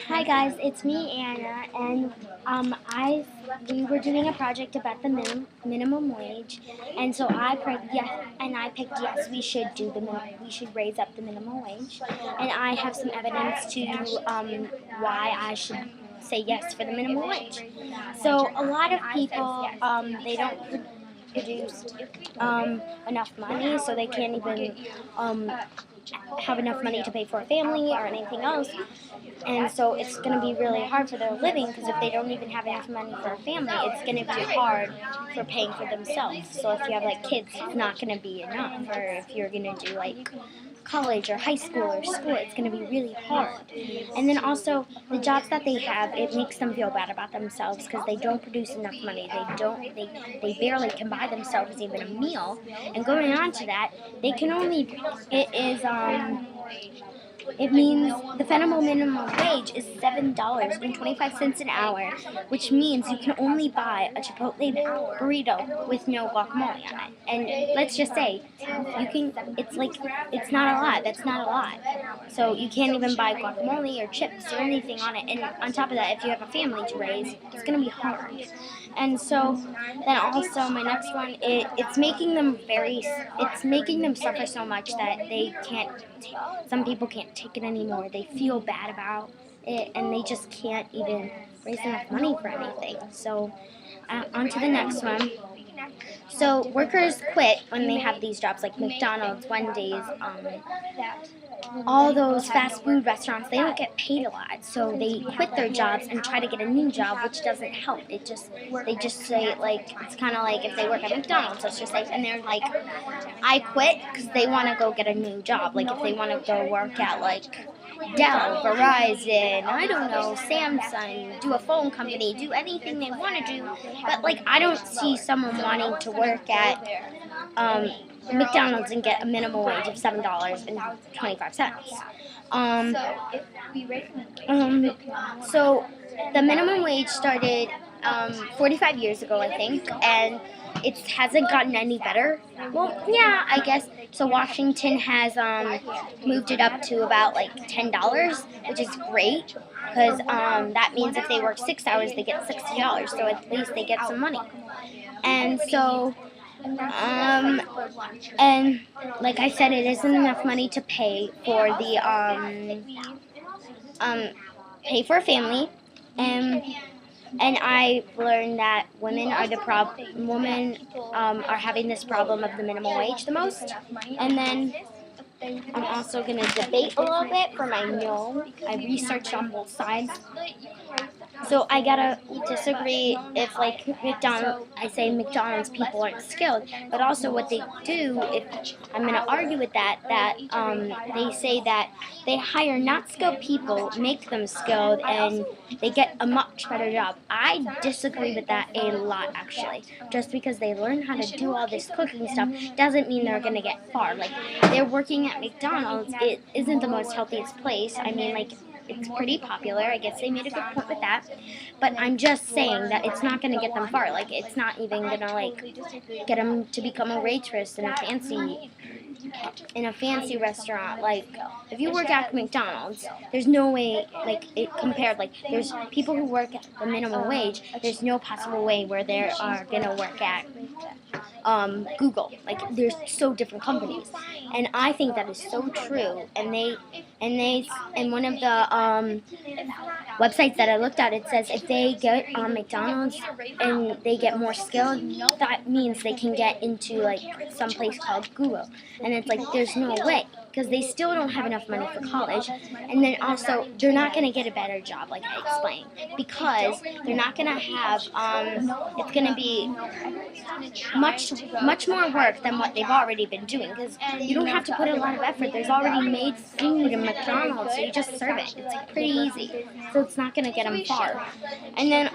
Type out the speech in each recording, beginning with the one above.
Hi guys, it's me Anna, and we were doing a project about the minimum wage, and so I picked yes, we should we should raise up the minimum wage, and I have some evidence to why I should say yes for the minimum wage. So a lot of people they don't produce enough money, so they can't even have enough money to pay for a family or anything else. And so it's going to be really hard for their living because if they don't even have enough money for a family, it's going to be hard for paying for themselves. So if you have like kids, it's not going to be enough. Or if you're going to do like college or high school or school, it's going to be really hard. And then also the jobs that they have, it makes them feel bad about themselves because they don't produce enough money. They barely can buy themselves even a meal. And going on to that, they can only it means the federal minimum wage is $7.25 an hour, which means you can only buy a Chipotle burrito with no guacamole on it. And let's just say it's not a lot. That's not a lot. So you can't even buy guacamole or chips or anything on it. And on top of that, if you have a family to raise, it's going to be hard. And so then also my next one, it's making them suffer so much that they can't. Some people can't take it anymore. They feel bad about it, and they just can't even raise enough money for anything. So on to the next one. So workers quit when they have these jobs like McDonald's, Wendy's, all those fast food restaurants. They don't get paid a lot, so they quit their jobs and try to get a new job, which doesn't help. They just say like it's kind of like if they work at McDonald's, let's just say, and they're like, I quit because they want to go get a new job. Like if they want to go work at like Dell, Verizon, I don't know, Samsung, do a phone company, do anything they want to do. But like I don't see someone wanting to work at McDonald's and get a minimum wage of $7.25. So the minimum wage started 45 years ago, I think, and it hasn't gotten any better. Well, yeah, I guess. So Washington has moved it up to about like $10, which is great because that means if they work 6 hours, they get $60. So at least they get some money. And so and like I said, it isn't enough money to pay for the pay for a family, and I learned that women are having this problem of the minimum wage the most. And then I'm also going to debate a little bit for my no. I researched on both sides. So I gotta disagree if like I say McDonald's people aren't skilled, but also what they do, if I'm gonna argue with that, they say that they hire not skilled people, make them skilled, and they get a much better job. I disagree with that a lot actually. Just because they learn how to do all this cooking stuff doesn't mean they're gonna get far. Like they're working at McDonald's, it isn't the most healthiest place. I mean like it's pretty popular. I guess they made a good point with that. But I'm just saying that it's not going to get them far. Like, it's not even going to, like, get them to become a waitress in a fancy restaurant. Like, if you work at McDonald's, there's no way, like, it compared, like, there's people who work at the minimum wage, there's no possible way where they are going to work at Google. Like, there's so different companies. And I think that is so true. And one of the websites that I looked at, it says if they get on McDonald's and they get more skilled, that means they can get into like some place called Google. And it's like there's no way because they still don't have enough money for college, and then also they're not going to get a better job, like I explained, because they're not going to have. It's going to be much more work than what they've already been doing because you don't have to put a lot of effort. There's already made food in McDonald's, so you just serve it. It's like pretty easy, so it's not going to get them far. And then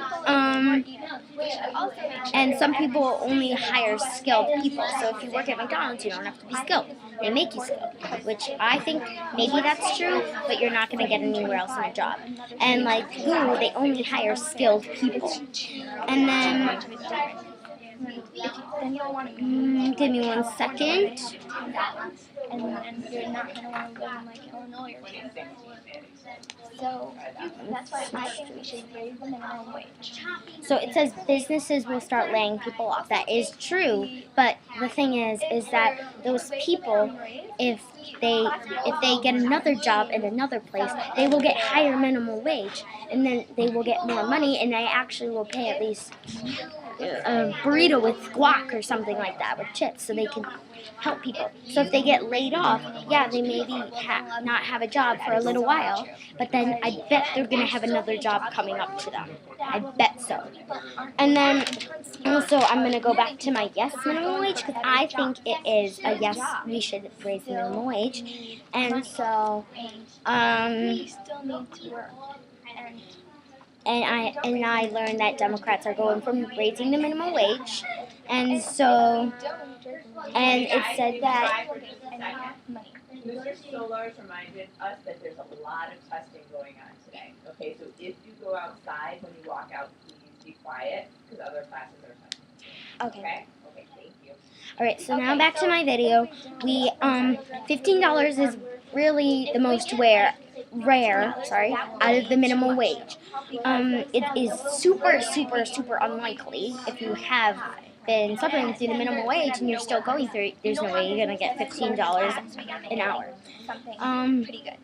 and some people only hire skilled people. So if you work at McDonald's, you don't have to be skilled. They make you skilled, which I think maybe that's true, but you're not going to get anywhere else in a job. And like Google, they only hire skilled people. And then then you'll want to Give me 1 second. and then you're not going to want to live in like Illinois or something. So that's why I think we should raise the minimum wage. So it says businesses will start laying people off. That is true, but the thing is that those people, if they get another job in another place, they will get higher minimum wage, and then they will get more money, and they actually will pay at least a burrito with guac or something like that with chips, so they can help people. So if they get laid off, yeah, they maybe not have a job for a little while, but then I bet they're going to have another job coming up to them. I bet so. And then also I'm going to go back to my yes minimum wage, because I think it is a yes, we should raise the minimum wage. And so We still need to work. and I learned that Democrats are going from raising the minimum wage, and so it said that Mr. Solars reminded us that there's a lot of testing going on today. Okay, so if you go outside, when you walk out, please be quiet, because other classes are testing. okay. Okay, thank you. All right, so now back to my video. We $15 is really the most rare, out of the minimum wage. It is super unlikely if you have been suffering through the minimum wage and you're still going through it. There's no way you're gonna get $15 an hour. Something pretty good.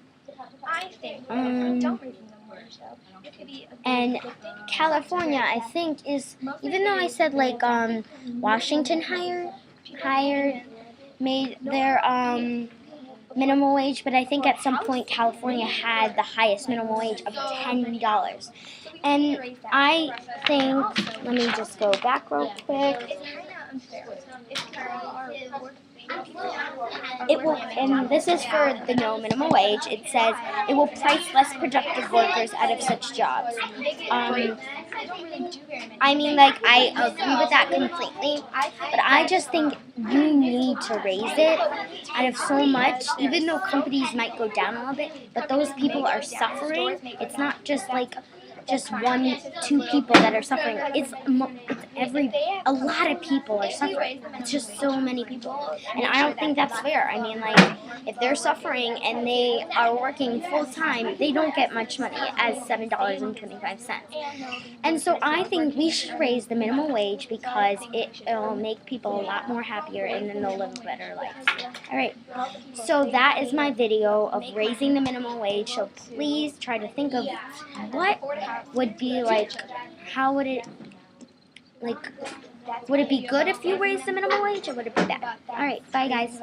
I think don't raise the minimum wage though. It could be a And good thing. California, I think, is, even though I said like Washington made their minimum wage, but I think at some point California had the highest minimum wage of $10. And I think, let me just go back real quick. It will, and this is for the no minimum wage. It says it will price less productive workers out of such jobs. I mean, like, I agree with that completely, but I just think you need to raise it out of so much, even though companies might go down a little bit, but those people are suffering. It's not just like just 1-2 people that are suffering. It's a lot of people are suffering. It's just so many people, and I don't think that's fair. I mean, like, if they're suffering and they are working full time, they don't get much money as $7.25. And so I think we should raise the minimum wage because it'll make people a lot more happier, and then they'll live better lives. All right, so that is my video of raising the minimum wage. So please try to think of what would be like, how would it, like, would it be good if you raised the minimum wage, or would it be bad? All right, bye guys.